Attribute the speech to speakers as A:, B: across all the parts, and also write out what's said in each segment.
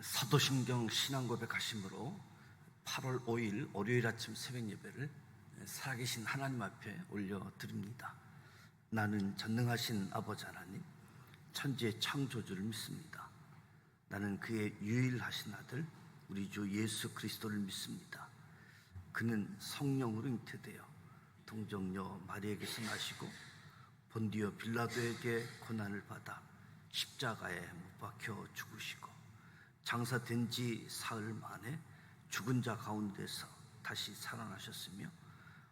A: 사도신경 신앙고백하심으로 8월 5일 월요일 아침 새벽 예배를 살아계신 하나님 앞에 올려드립니다. 나는 전능하신 아버지 하나님, 천지의 창조주를 믿습니다. 나는 그의 유일하신 아들 우리 주 예수 그리스도를 믿습니다. 그는 성령으로 잉태되어 동정녀 마리에게서 나시고 본디오 빌라도에게 고난을 받아 십자가에 못 박혀 죽으시고 장사된 지 사흘 만에 죽은 자 가운데서 다시 살아나셨으며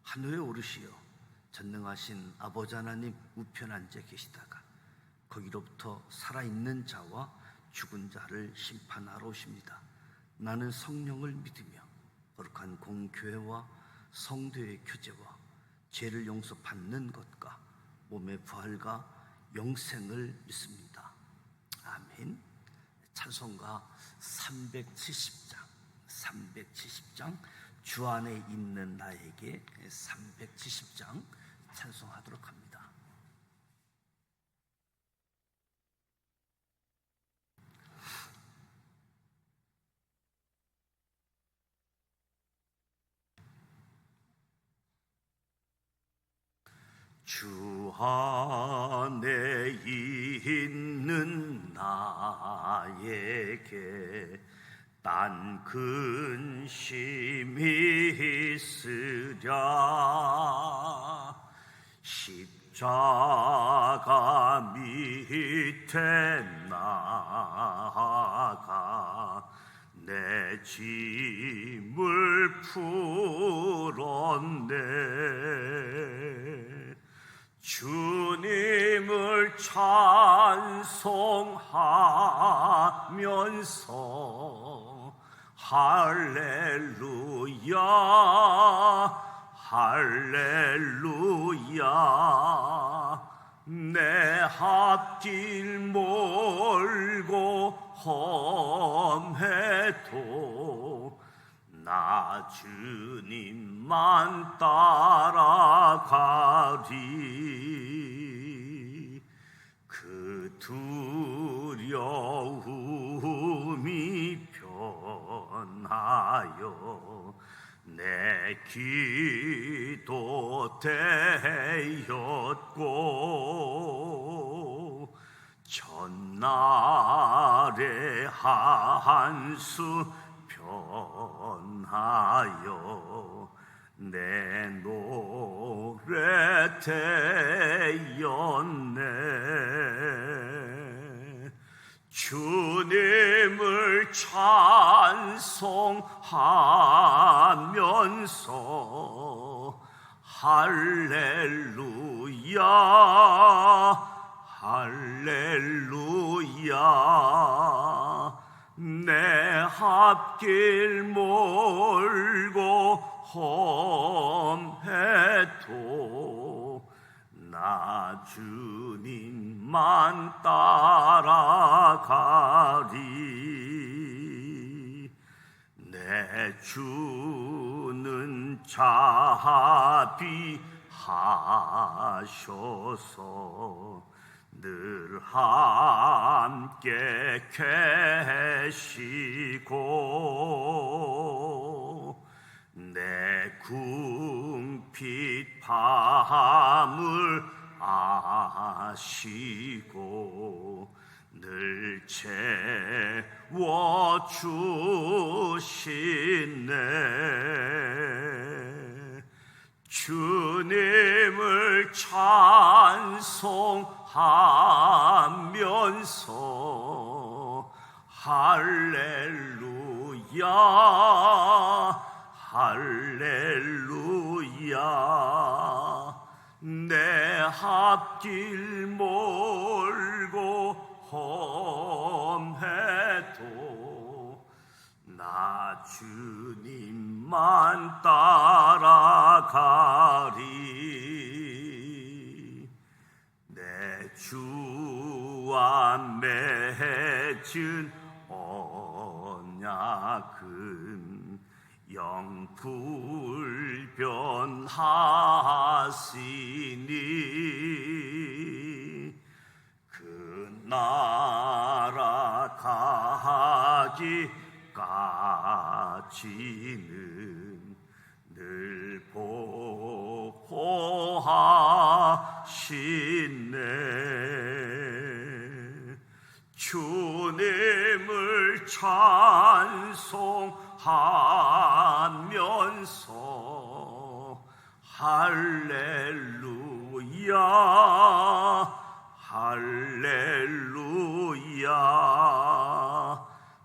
A: 하늘에 오르시어 전능하신 아버지 하나님 우편 앉아 계시다가 거기로부터 살아있는 자와 죽은 자를 심판하러 오십니다. 나는 성령을 믿으며 거룩한 공교회와 성도의 교제와 죄를 용서받는 것과 몸의 부활과 영생을 믿습니다. 아멘. 찬송가 370장 주 안에 있는 나에게 370장 찬송하도록 합니다. 주 안에 있는 나에게 딴 근심이 있으랴. 십자가 밑에 나아가 내 짐을 풀었네. 주님을 찬송하면서 할렐루야 할렐루야. 내 앞길 멀고 험해도 나 주님만 따라가리. 그 두려움이 변하여 내 기도 되었고 전날의 한수 변하여 내 노래 되었네. 주님을 찬송하면서 할렐루야 할렐루야. 내 앞길 멀고 험해도 나 주님만 따라가리. 내 주는 자비하셔서 늘 함께 계시고 내 궁핍 밤을 아시고 늘 채워주시네. 주님을 찬송하면서 할렐루야 할렐루야. 내 앞길 멀고 험해도 나 주님만 따라가리. 내 주와 맺은 언약은 영불변하시니 그 나라 아직까지는 늘 보호하시네. 주님을 찬송하면서 할렐루야 할렐루야.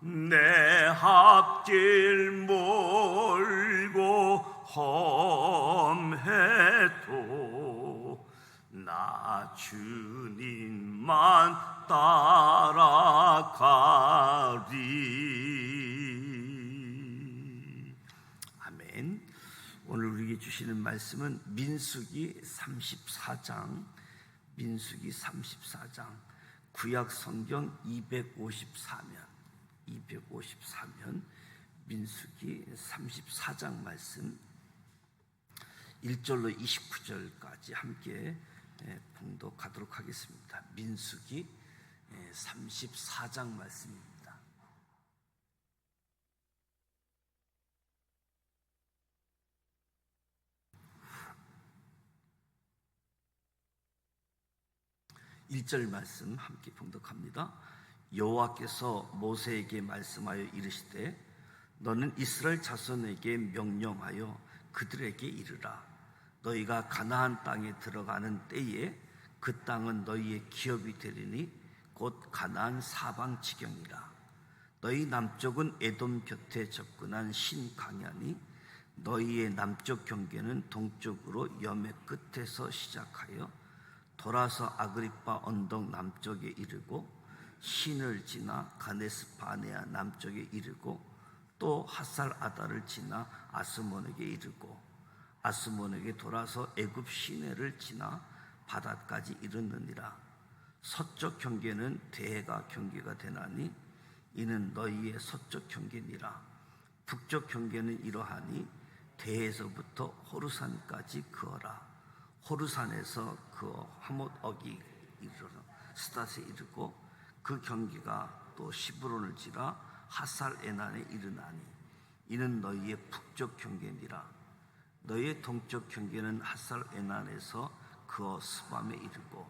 A: 내 앞길 멀고 험해도 나 주님만 따라가리. 아멘. 오늘 우리에게 주시는 말씀은 민수기 34장, 민수기 34장, 구약 성경 254면 민수기 34장 말씀 1절로 29절까지 함께 봉독하도록 하겠습니다. 민수기 34장 말씀입니다. (1절) 말씀 함께 봉독합니다. 여호와께서 모세에게 말씀하여 이르시되 너는 이스라엘 자손에게 명령하여 그들에게 이르라. 너희가 가나안 땅에 들어가는 때에 그 땅은 너희의 기업이 되리니 곧 가나안 사방 지경이라. 너희 남쪽은 에돔 곁에 접근한 신강야니 너희의 남쪽 경계는 동쪽으로 여매 끝에서 시작하여 돌아서 아그리파 언덕 남쪽에 이르고 신을 지나 가네스 바네아 남쪽에 이르고 또 하살 아다를 지나 아스몬에게 이르고 아스몬에게 돌아서 애굽 시내를 지나 바닷까지 이르느니라. 서쪽 경계는 대해가 경계가 되나니 이는 너희의 서쪽 경계니라. 북쪽 경계는 이러하니 대해에서부터 호르산까지 그어라. 호르산에서 그어 하못억이 이르러 스닷에 이르고 그 경계가 또 시브론을 지나 하살 에난에 이르나니 이는 너희의 북쪽 경계니라. 너희의 동쪽 경계는 하살 에난에서 그어 스밤에 이르고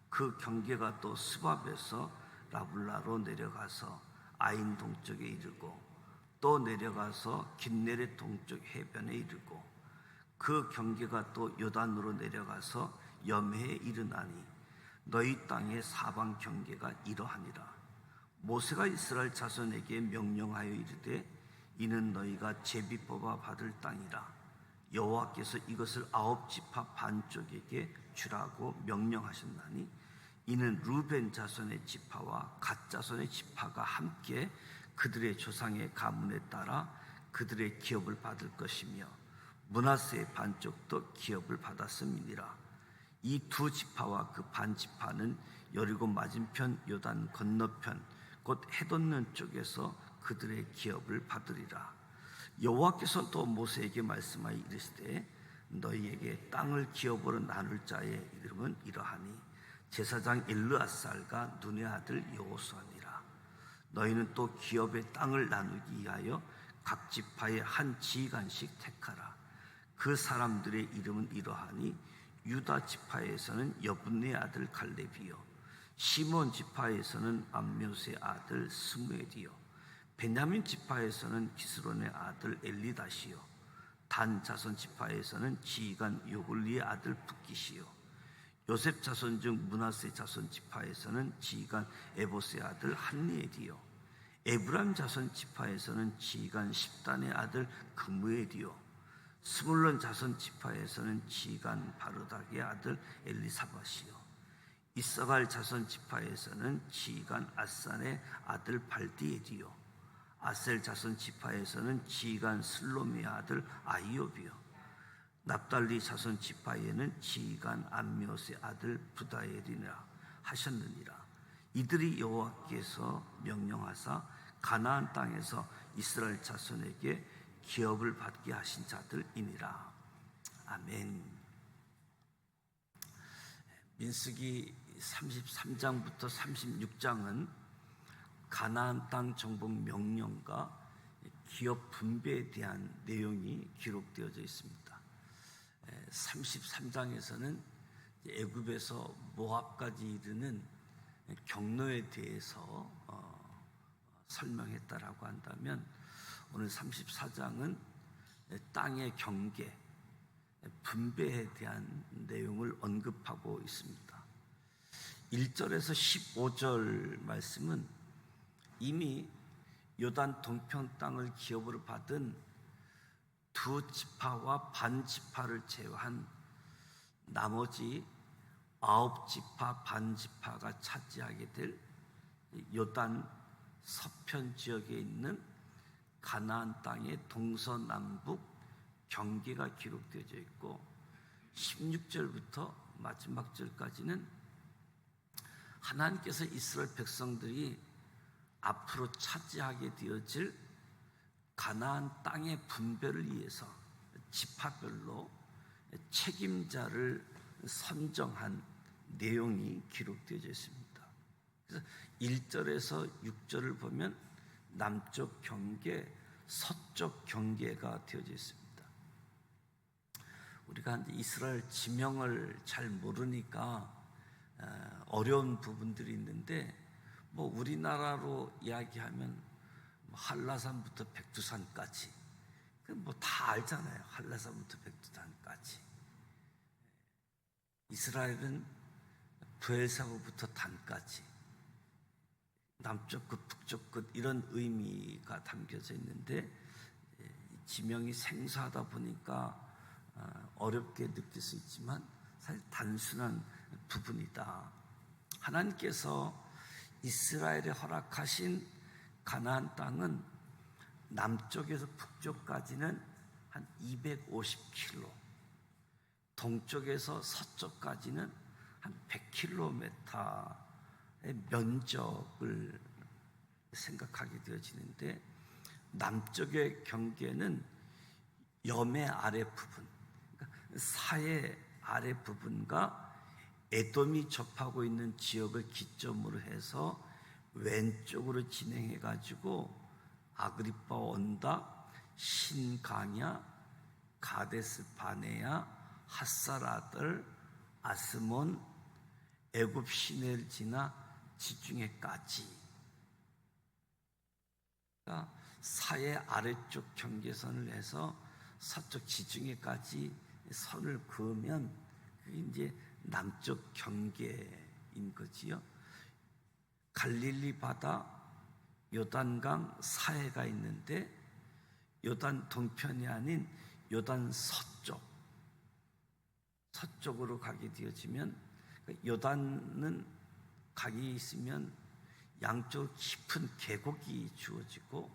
A: 그 경계가 또 스밥에서 라블라로 내려가서 아인 동쪽에 이르고 또 내려가서 긴네렛 동쪽 해변에 이르고 그 경계가 또 요단으로 내려가서 염해에 이르나니 너희 땅의 사방 경계가 이러하니라. 모세가 이스라엘 자손에게 명령하여 이르되 이는 너희가 제비 뽑아 받을 땅이라. 여호와께서 이것을 9지파 반쪽에게 주라고 명령하셨나니 이는 루벤 자손의 지파와 갓 자손의 지파가 함께 그들의 조상의 가문에 따라 그들의 기업을 받을 것이며 므낫세의 반쪽도 기업을 받았음이니라. 이 두 지파와 그 반 지파는 여리고 맞은편 요단 건너편 곧 해돋는 쪽에서 그들의 기업을 받으리라. 여호와께서 또 모세에게 말씀하여 이르시되 너희에게 땅을 기업으로 나눌 자의 이름은 이러하니 제사장 엘르아살과 눈의 아들 여호수아니라. 너희는 또 기업의 땅을 나누기 위하여 각 지파의 한 지휘관씩 택하라. 그 사람들의 이름은 이러하니 유다 지파에서는 여분의 아들 갈렙이요 시몬 지파에서는 암묘스의 아들 스무엘이요 베냐민 지파에서는 기스론의 아들 엘리다시요 단 자손 지파에서는 지휘관 요글리의 아들 붓깃이요 요셉 자손 중 므낫세 자손 지파에서는 지휘관 에보스의 아들 한니엘이요 에브라임 자손 지파에서는 지휘관 십단의 아들 그무엘이요 스물론 자손 지파에서는 지휘관 바르닥의 아들 엘리사밧이요 이사갈 자손 지파에서는 지휘관 아산의 아들 발디엘이요 아셀 자손 지파에서는 지휘관 슬로미의 아들 아이옵이요 납달리 자손 지파에는 지휘관 암미옷의 아들 부다엘이라 하셨느니라. 이들이 여호와께서 명령하사 가나안 땅에서 이스라엘 자손에게 기업을 받게 하신 자들이니라. 아멘. 민수기 33장부터 36장은 가나안 땅 정복 명령과 기업 분배에 대한 내용이 기록되어져 있습니다. 33장에서는 애굽에서 모압까지 이르는 경로에 대해서 설명했다라고 한다면, 오늘 34장은 땅의 경계, 분배에 대한 내용을 언급하고 있습니다. 1절에서 15절 말씀은 이미 요단 동편 땅을 기업으로 받은 두 지파와 반 지파를 제외한 나머지 9지파 반 지파가 차지하게 될 요단 서편 지역에 있는 가나안 땅의 동서남북 경계가 기록되어져 있고, 16절부터 마지막 절까지는 하나님께서 이스라엘 백성들이 앞으로 차지하게 되어질 가나안 땅의 분배를 위해서 지파별로 책임자를 선정한 내용이 기록되어져 있습니다. 그래서 1절에서 6절을 보면 남쪽 경계, 서쪽 경계가 되어져 있습니다. 우리가 이스라엘 지명을 잘 모르니까 어려운 부분들이 있는데, 뭐 우리나라로 이야기하면 한라산부터 백두산까지 뭐 다 알잖아요. 한라산부터 백두산까지. 이스라엘은 브엘사고부터 단까지, 남쪽 끝, 북쪽 끝, 이런 의미가 담겨져 있는데, 지명이 생소하다 보니까 어렵게 느낄 수 있지만 사실 단순한 부분이다. 하나님께서 이스라엘에 허락하신 가나안 땅은 남쪽에서 북쪽까지는 한 250km, 동쪽에서 서쪽까지는 한 100km의 면적을 생각하게 되어지는데, 남쪽의 경계는 염해 아래 부분, 그러니까 사해 아래 부분과 에돔이 접하고 있는 지역을 기점으로 해서 왼쪽으로 진행해 가지고 아그리파 온다, 신가냐, 가데스 바네아, 핫사라들, 아스몬, 애굽 시내를 지나 지중해까지, 그러니까 사해 아래쪽 경계선을 해서 서쪽 지중해까지 선을 그으면 그게 이제 남쪽 경계인 거지요. 갈릴리 바다, 요단강 사해가 있는데, 요단 동편이 아닌 요단 서쪽으로 가게 되어지면, 요단은 강이 있으면 양쪽 깊은 계곡이 주어지고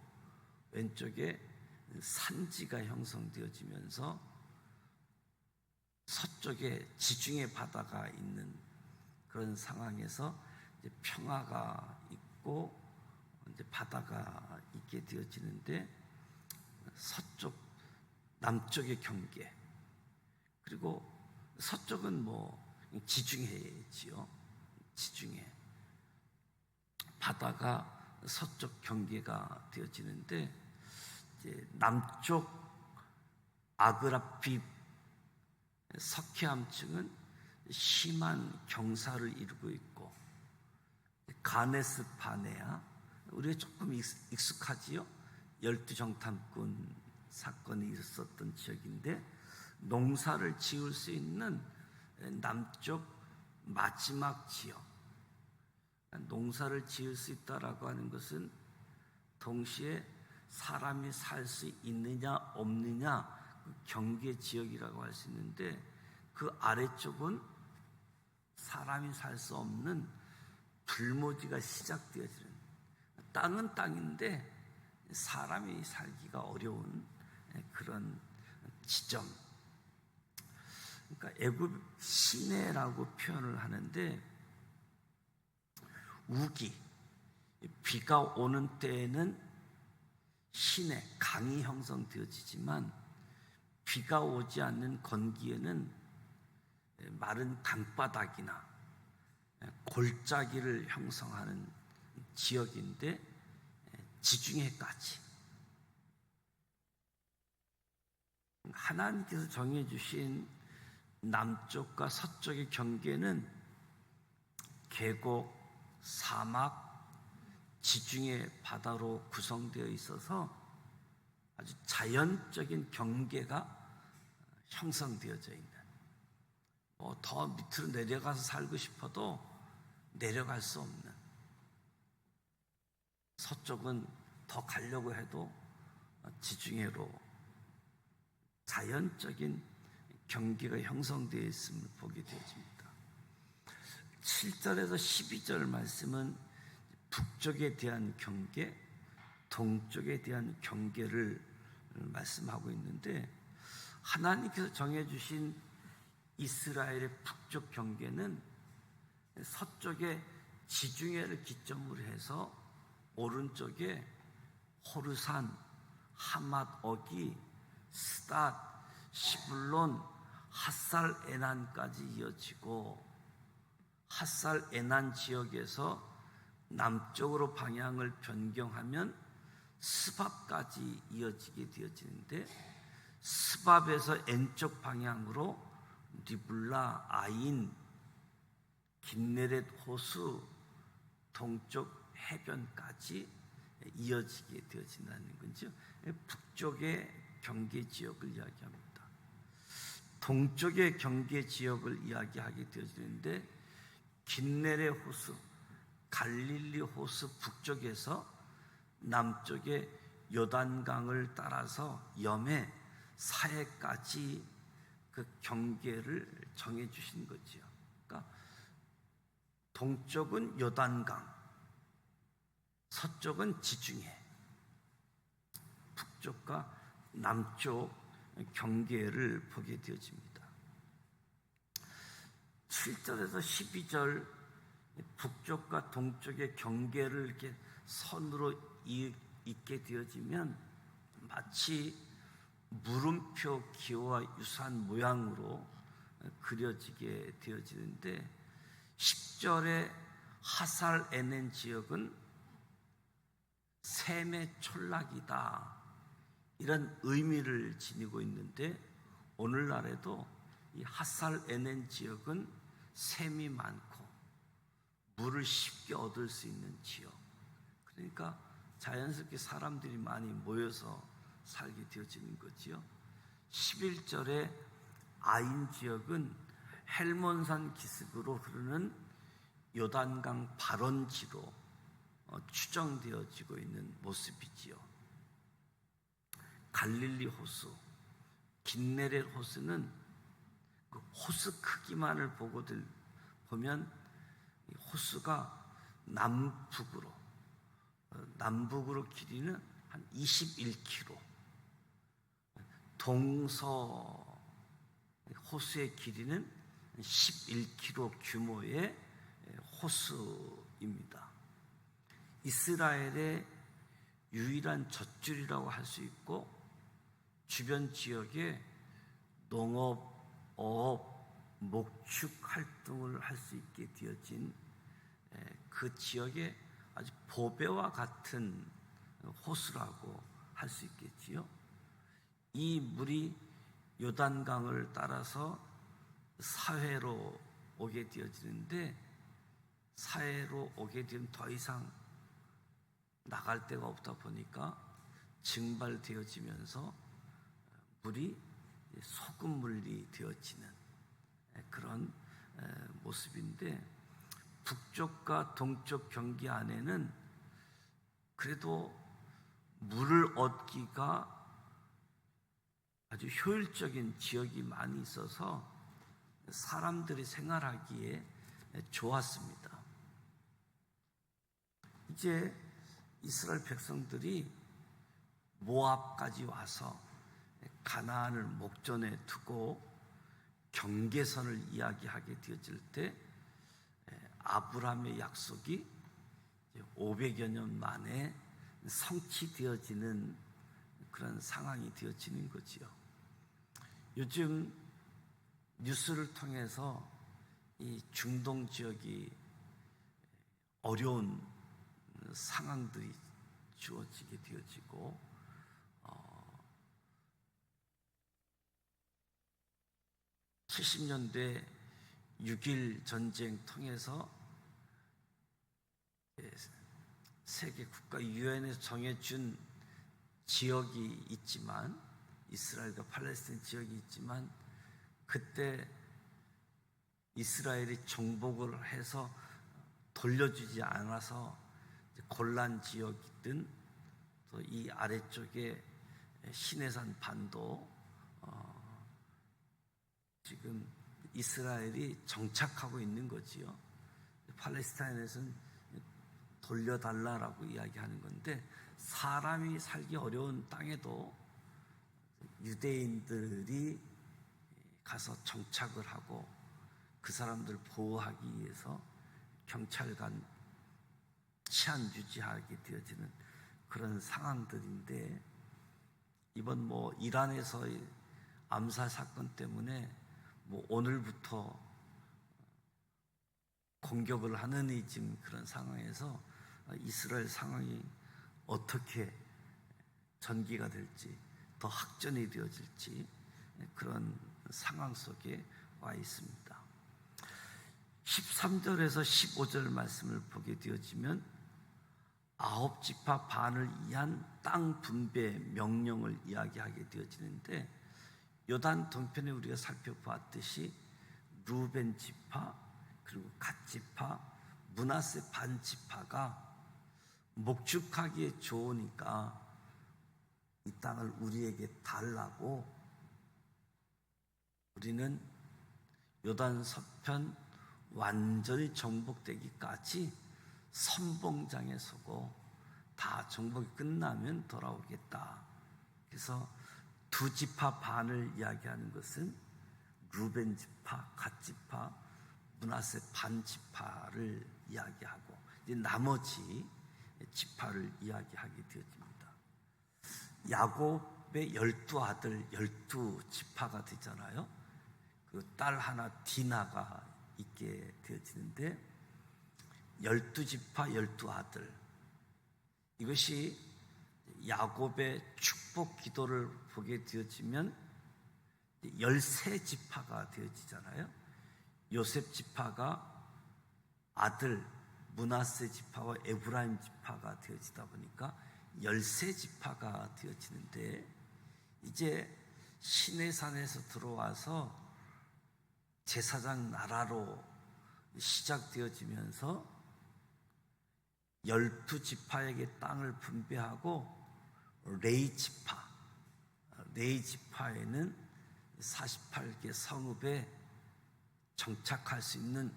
A: 왼쪽에 산지가 형성되어지면서 서쪽에 지중해 바다가 있는 그런 상황에서 이제 평화가 있고 이제 바다가 있게 되어지는데, 남쪽의 경계, 그리고 서쪽은 뭐 지중해지요. 지중해 바다가 서쪽 경계가 되어지는데, 이제 남쪽 아그라핍 석회암층은 심한 경사를 이루고 있고, 가네스 바네아, 우리가 조금 익숙하지요. 12정탐꾼 사건이 있었던 지역인데, 농사를 지을 수 있는 남쪽 마지막 지역, 농사를 지을 수 있다라고 하는 것은 동시에 사람이 살 수 있느냐 없느냐, 그 경계 지역이라고 할 수 있는데, 그 아래쪽은 사람이 살 수 없는 불모지가 시작되어지는, 땅은 땅인데 사람이 살기가 어려운 그런 지점, 그러니까 애굽 시내라고 표현을 하는데, 우기, 비가 오는 때에는 시내, 강이 형성되어지지만, 비가 오지 않는 건기에는 마른 강바닥이나 골짜기를 형성하는 지역인데 지중해까지 하나님께서 정해주신 남쪽과 서쪽의 경계는 계곡, 사막, 지중해 바다로 구성되어 있어서 아주 자연적인 경계가 형성되어져 있는, 더 밑으로 내려가서 살고 싶어도 내려갈 수 없는, 서쪽은 더 가려고 해도 지중해로 자연적인 경계가 형성되어 있음을 보게 되어집니다. 7절에서 12절 말씀은 북쪽에 대한 경계, 동쪽에 대한 경계를 말씀하고 있는데, 하나님께서 정해주신 이스라엘의 북쪽 경계는 서쪽에 지중해를 기점으로 해서 오른쪽에 호르산, 하맛 어기, 스닷, 시블론, 핫살 에난까지 이어지고, 핫살 에난 지역에서 남쪽으로 방향을 변경하면 스밥까지 이어지게 되어지는데, 스밥에서 N쪽 방향으로 리블라, 아인, 긴네렛 호수, 동쪽 해변까지 이어지게 되어진다는 거죠. 북쪽의 경계 지역을 이야기합니다. 동쪽의 경계 지역을 이야기하게 되어지는데, 긴네렛 호수, 갈릴리 호수 북쪽에서 남쪽의 요단강을 따라서 염해, 사해까지 그 경계를 정해 주신 거지요. 그러니까 동쪽은 요단강, 서쪽은 지중해, 북쪽과 남쪽 경계를 보게 되어집니다. 7절에서 12절 북쪽과 동쪽의 경계를 이렇게 선으로 잇게 되어지면 마치 물음표 기호와 유사한 모양으로 그려지게 되어지는데, 10절의 하살 에넨 지역은 샘의 촌락이다, 이런 의미를 지니고 있는데, 오늘날에도 이 하살 에넨 지역은 샘이 많고 물을 쉽게 얻을 수 있는 지역, 그러니까 자연스럽게 사람들이 많이 모여서 살게 되어지는 거지요. 11절에 아인 지역은 헬몬산 기슭으로 흐르는 요단강 발원지로 추정되어지고 있는 모습이지요. 갈릴리 호수, 긴네렛 호수는 그 호수 크기만을 보면 호수가 남북으로 길이는 한 21km, 동서 호수의 길이는 11km 규모의 호수입니다. 이스라엘의 유일한 젖줄이라고 할 수 있고, 주변 지역에 농업, 어업, 목축 활동을 할 수 있게 되어진 그 지역의 아주 보배와 같은 호수라고 할 수 있겠지요. 이 물이 요단강을 따라서 사해로 오게 되어지는데, 사해로 오게 되면 더 이상 나갈 데가 없다 보니까 증발되어지면서 물이 소금물이 되어지는 그런 모습인데, 북쪽과 동쪽 경계 안에는 그래도 물을 얻기가 아주 효율적인 지역이 많이 있어서 사람들이 생활하기에 좋았습니다. 이제 이스라엘 백성들이 모압까지 와서 가나안을 목전에 두고 경계선을 이야기하게 되어질 때, 아브라함의 약속이 500여 년 만에 성취되어지는 그런 상황이 되어지는 거지요. 요즘 뉴스를 통해서 이 중동 지역이 어려운 상황들이 주어지게 되어지고 70년대 6.1 전쟁 통해서 세계 국가 유엔에서 정해준 지역이 있지만, 이스라엘과 팔레스타인 지역이 있지만, 그때 이스라엘이 정복을 해서 돌려주지 않아서 곤란 지역이든, 또 이 아래쪽에 시내산 반도 지금 이스라엘이 정착하고 있는 거지요. 팔레스타인에서는 돌려달라라고 이야기하는 건데, 사람이 살기 어려운 땅에도 유대인들이 가서 정착을 하고 그 사람들 보호하기 위해서 경찰관 치안 유지하게 되어지는 그런 상황들인데, 이번 이란에서의 암살 사건 때문에 오늘부터 공격을 하느니 지금 그런 상황에서 이스라엘 상황이 어떻게 전개가 될지, 더 확전이 되어질지, 그런 상황 속에 와 있습니다. 13절에서 15절 말씀을 보게 되어지면 9지파 반을 위한 땅 분배 명령을 이야기하게 되어지는데, 요단 동편에 우리가 살펴보았듯이 루벤 지파, 그리고 갓 지파, 므낫세 반 지파가 목축하기에 좋으니까 이 땅을 우리에게 달라고, 우리는 요단 서편 완전히 정복되기까지 선봉장에 서고 다 정복이 끝나면 돌아오겠다. 그래서 두 지파 반을 이야기하는 것은 루벤 지파, 갓 지파, 므낫세 반 지파를 이야기하고, 이제 나머지 지파를 이야기하게 되어집니다. 야곱의 12아들 12지파가 되잖아요. 그 딸 하나 디나가 있게 되어지는데, 12지파 12아들, 이것이 야곱의 축복 기도를 보게 되어지면 13지파가 되어지잖아요. 요셉 지파가 아들 므낫세 지파와 에브라임 지파가 되어지다 보니까 13지파가 되어지는데, 이제 시내산에서 들어와서 제사장 나라로 시작되어지면서 12지파에게 땅을 분배하고 레위 지파에는 48개 성읍에 정착할 수 있는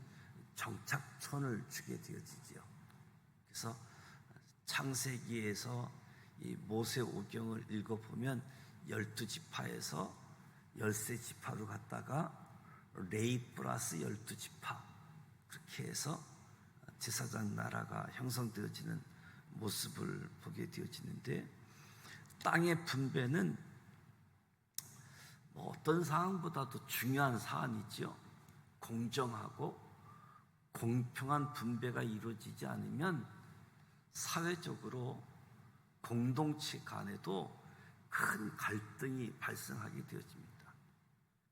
A: 정착촌을 주게 되어지죠. 그래서 창세기에서 이 모세오경을 읽어보면 12지파에서 13지파로 갔다가 레위 플러스 12지파, 그렇게 해서 제사장 나라가 형성되어지는 모습을 보게 되어지는데, 땅의 분배는 어떤 사항보다도 중요한 사안이죠. 공정하고 공평한 분배가 이루어지지 않으면 사회적으로 공동체 간에도 큰 갈등이 발생하게 되어집니다.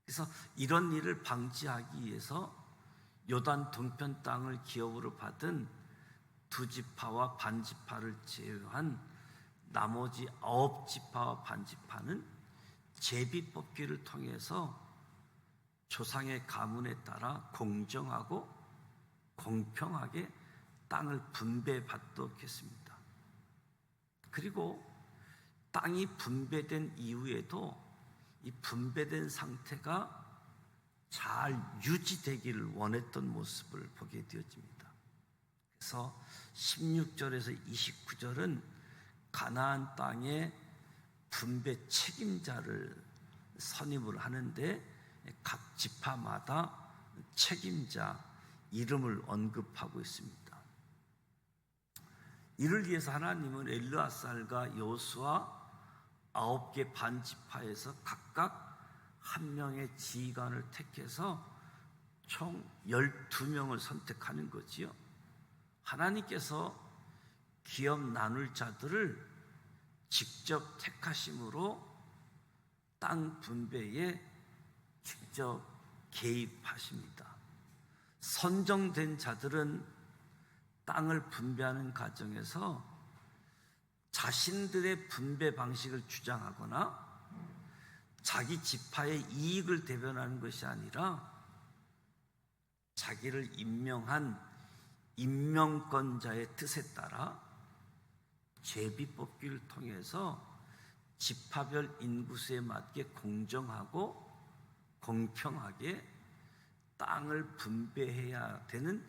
A: 그래서 이런 일을 방지하기 위해서 요단 동편 땅을 기업으로 받은 두 지파와 반 지파를 제외한 나머지 9지파와 반 지파는 제비뽑기를 통해서 조상의 가문에 따라 공정하고 공평하게 땅을 분배받도록 했습니다. 그리고 땅이 분배된 이후에도 이 분배된 상태가 잘 유지되기를 원했던 모습을 보게 되어집니다. 그래서 16절에서 29절은 가나안 땅의 분배 책임자를 선임을 하는데, 각 지파마다 책임자 이름을 언급하고 있습니다. 이를 위해서 하나님은 엘르아살과 여호수아 9개 반 지파에서 각각 한 명의 지휘관을 택해서 총 12명을 선택하는 거지요. 하나님께서 기업 나눌 자들을 직접 택하심으로 땅 분배에 직접 개입하십니다. 선정된 자들은 땅을 분배하는 과정에서 자신들의 분배 방식을 주장하거나 자기 지파의 이익을 대변하는 것이 아니라 자기를 임명한 임명권자의 뜻에 따라 제비뽑기를 통해서 지파별 인구수에 맞게 공정하고 공평하게 땅을 분배해야 되는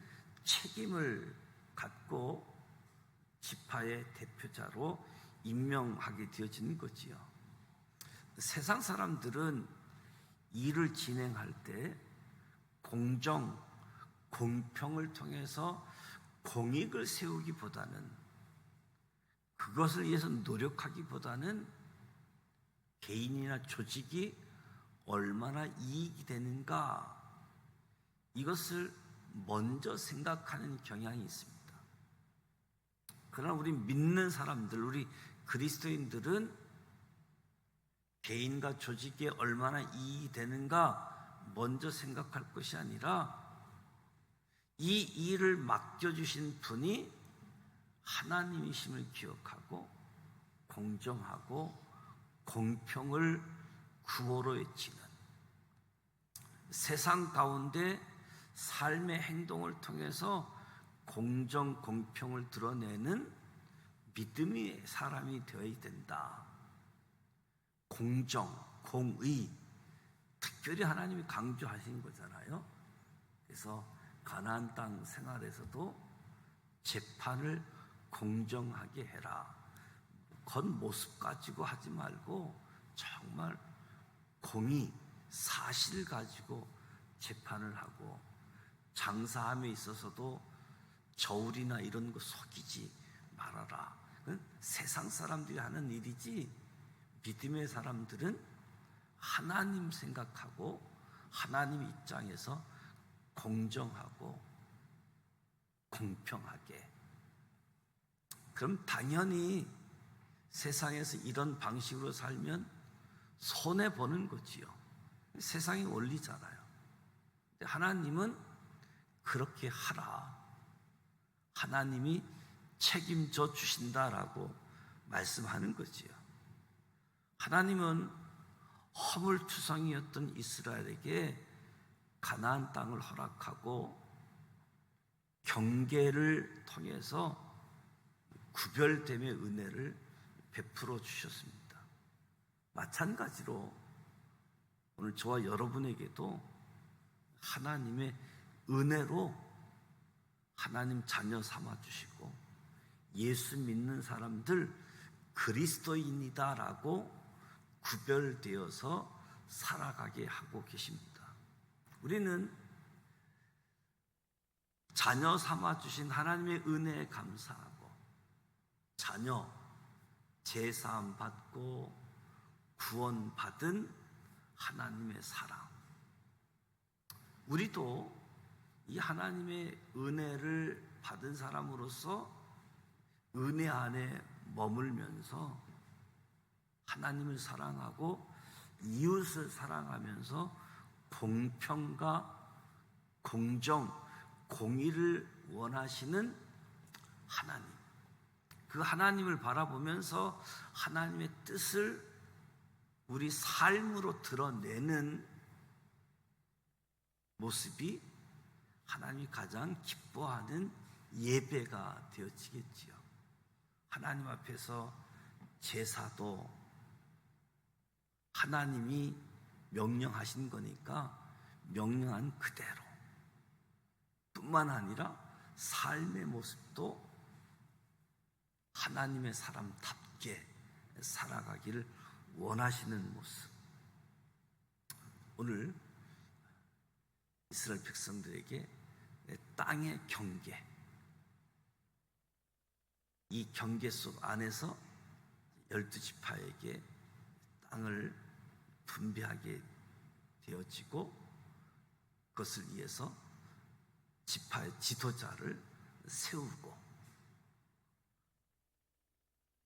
A: 책임을 갖고 지파의 대표자로 임명하게 되어지는 거지요. 세상 사람들은 일을 진행할 때 공정, 공평을 통해서 공익을 세우기보다는, 그것을 위해서 노력하기보다는 개인이나 조직이 얼마나 이익이 되는가, 이것을 먼저 생각하는 경향이 있습니다. 그러나 우리 믿는 사람들, 우리 그리스도인들은 개인과 조직에 얼마나 이익이 되는가 먼저 생각할 것이 아니라 이 일을 맡겨주신 분이 하나님이심을 기억하고 공정하고 공평을 구호로 외치는, 세상 가운데 삶의 행동을 통해서 공정, 공평을 드러내는 믿음의 사람이 되어야 된다. 공정, 공의, 특별히 하나님이 강조하신 거잖아요. 그래서 가나안 땅 생활에서도 재판을 공정하게 해라. 겉모습 가지고 하지 말고 정말 공의, 사실 가지고 재판을 하고, 장사함에 있어서도 저울이나 이런 거 속이지 말아라. 그건 세상 사람들이 하는 일이지, 믿음의 사람들은 하나님 생각하고 하나님 입장에서 공정하고 공평하게. 그럼 당연히 세상에서 이런 방식으로 살면 손해보는 거지요. 세상의 원리잖아요. 근데 하나님은 그렇게 하라, 하나님이 책임져 주신다라고 말씀하는 거지요. 하나님은 허물투성이었던 이스라엘에게 가나안 땅을 허락하고 경계를 통해서 구별됨의 은혜를 베풀어 주셨습니다. 마찬가지로 오늘 저와 여러분에게도 하나님의 은혜로 하나님 자녀 삼아 주시고 예수 믿는 사람들 그리스도인이다라고 구별되어서 살아가게 하고 계십니다. 우리는 자녀 삼아 주신 하나님의 은혜에 감사하고, 자녀 제사함 받고 구원 받은 하나님의 사랑, 우리도 이 하나님의 은혜를 받은 사람으로서 은혜 안에 머물면서 하나님을 사랑하고 이웃을 사랑하면서 공평과 공정, 공의를 원하시는 하나님, 그 하나님을 바라보면서 하나님의 뜻을 우리 삶으로 드러내는 모습이 하나님이 가장 기뻐하는 예배가 되어지겠지요. 하나님 앞에서 제사도 하나님이 명령하신 거니까 명령한 그대로, 뿐만 아니라 삶의 모습도 하나님의 사람답게 살아가기를 원하시는 모습. 오늘 이스라엘 백성들에게 땅의 경계, 이 경계 속 안에서 12지파에게 땅을 분배하게 되어지고, 그것을 위해서 지파의 지도자를 세우고,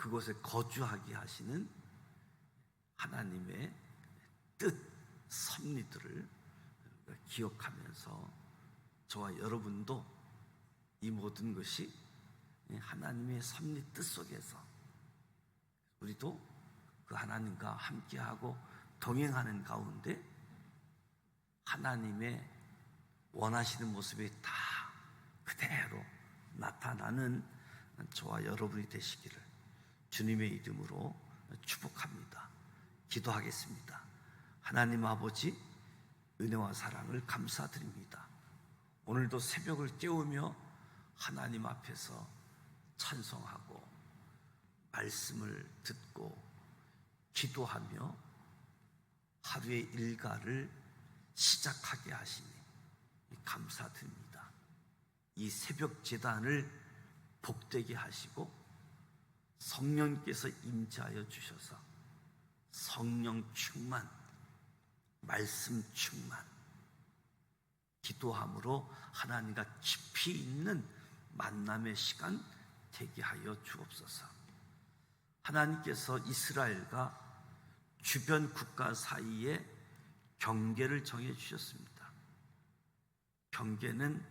A: 그곳에 거주하게 하시는 하나님의 뜻, 섭리들을 기억하면서 저와 여러분도 이 모든 것이 하나님의 섭리 뜻 속에서 우리도 그 하나님과 함께하고 동행하는 가운데 하나님의 원하시는 모습이 다 그대로 나타나는 저와 여러분이 되시기를 주님의 이름으로 축복합니다. 기도하겠습니다. 하나님 아버지, 은혜와 사랑을 감사드립니다. 오늘도 새벽을 깨우며 하나님 앞에서 찬송하고 말씀을 듣고 기도하며 하루의 일과를 시작하게 하시니 감사드립니다. 이 새벽 제단을 복되게 하시고 성령께서 임재하여 주셔서 성령 충만, 말씀 충만, 기도함으로 하나님과 깊이 있는 만남의 시간 되게 하여 주옵소서. 하나님께서 이스라엘과 주변 국가 사이에 경계를 정해 주셨습니다. 경계는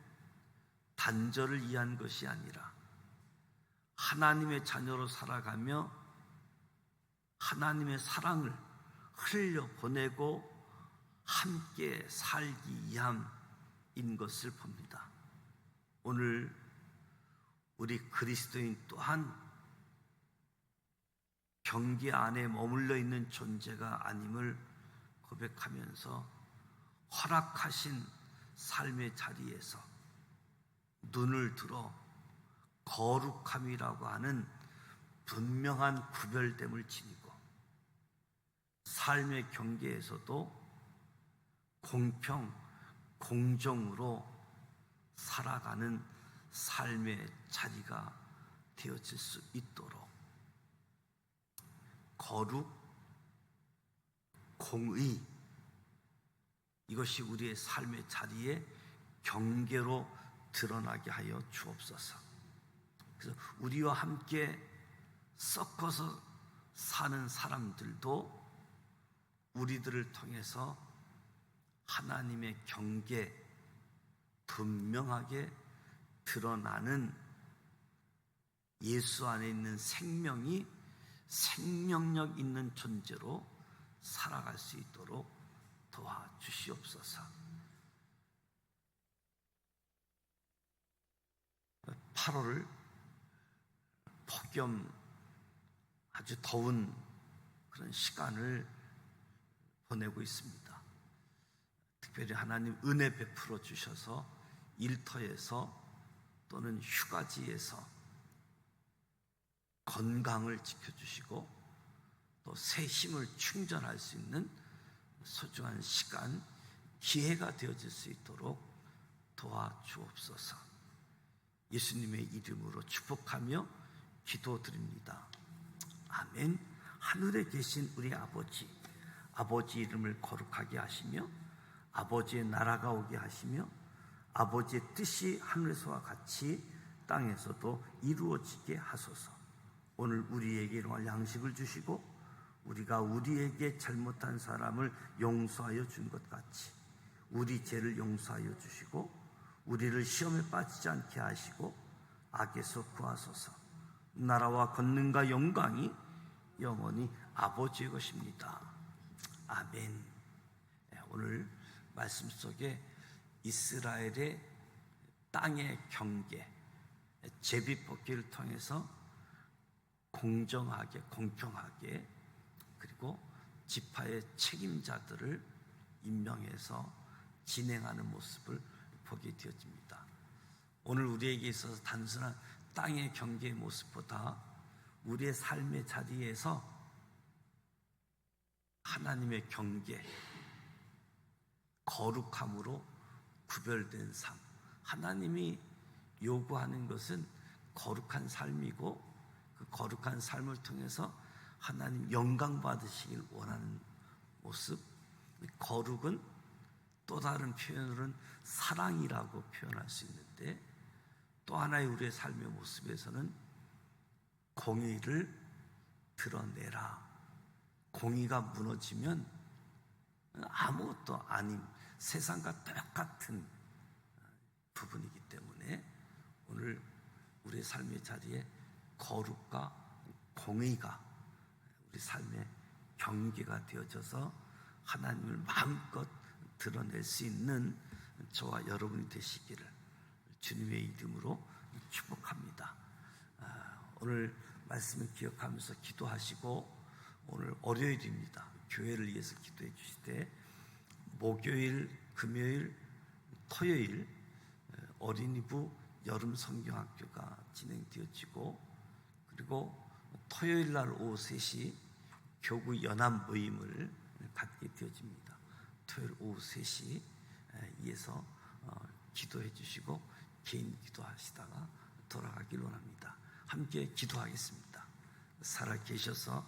A: 단절을 위한 것이 아니라 하나님의 자녀로 살아가며 하나님의 사랑을 흘려보내고 함께 살기 위함인 것을 봅니다. 오늘 우리 그리스도인 또한 경계 안에 머물러 있는 존재가 아님을 고백하면서 허락하신 삶의 자리에서 눈을 들어 거룩함이라고 하는 분명한 구별됨을 지니고 삶의 경계에서도 공평, 공정으로 살아가는 삶의 자리가 되어질 수 있도록 거룩, 공의, 이것이 우리의 삶의 자리에 경계로 드러나게 하여 주옵소서. 그래서 우리와 함께 섞어서 사는 사람들도 우리들을 통해서 하나님의 경계 분명하게 드러나는 예수 안에 있는 생명이 생명력 있는 존재로 살아갈 수 있도록 도와주시옵소서. 8월 폭염 아주 더운 그런 시간을 보내고 있습니다. 특별히 하나님 은혜 베풀어 주셔서 일터에서 또는 휴가지에서 건강을 지켜주시고 또 새 힘을 충전할 수 있는 소중한 시간, 기회가 되어질 수 있도록 도와주옵소서. 예수님의 이름으로 축복하며 기도드립니다. 아멘. 하늘에 계신 우리 아버지, 아버지 이름을 거룩하게 하시며 아버지의 나라가 오게 하시며 아버지의 뜻이 하늘에서와 같이 땅에서도 이루어지게 하소서. 오늘 우리에게 일용할 양식을 주시고 우리가 우리에게 잘못한 사람을 용서하여 준 것 같이 우리 죄를 용서하여 주시고 우리를 시험에 빠지지 않게 하시고 악에서 구하소서. 나라와 권능과 영광이 영원히 아버지의 것입니다. 아멘. 오늘 말씀 속에 이스라엘의 땅의 경계, 제비뽑기를 통해서 공정하게, 공평하게, 그리고 지파의 책임자들을 임명해서 진행하는 모습을 보게 되어집니다. 오늘 우리에게 있어서 단순한 땅의 경계의 모습보다 우리의 삶의 자리에서 하나님의 경계, 거룩함으로 구별된 삶, 하나님이 요구하는 것은 거룩한 삶이고 그 거룩한 삶을 통해서 하나님 영광 받으시길 원하는 모습. 거룩은 또 다른 표현으로는 사랑이라고 표현할 수 있는데 또 하나의 우리의 삶의 모습에서는 공의를 드러내라. 공의가 무너지면 아무것도 아닌 세상과 똑같은 부분이기 때문에 오늘 우리 삶의 자리에 거룩과 공의가 우리 삶의 경계가 되어져서 하나님을 마음껏 드러낼 수 있는 저와 여러분이 되시기를 주님의 이름으로 축복합니다. 오늘 말씀을 기억하면서 기도하시고, 오늘 월요일입니다. 교회를 위해서 기도해 주시되, 목요일, 금요일, 토요일 어린이부 여름 성경학교가 진행되어지고, 그리고 토요일 날 오후 3시 교구 연합 모임을 갖게 되어집니다. 토요일 오후 3시 이에서 기도해 주시고 개인 기도하시다가 돌아가길 원합니다. 함께 기도하겠습니다. 살아 계셔서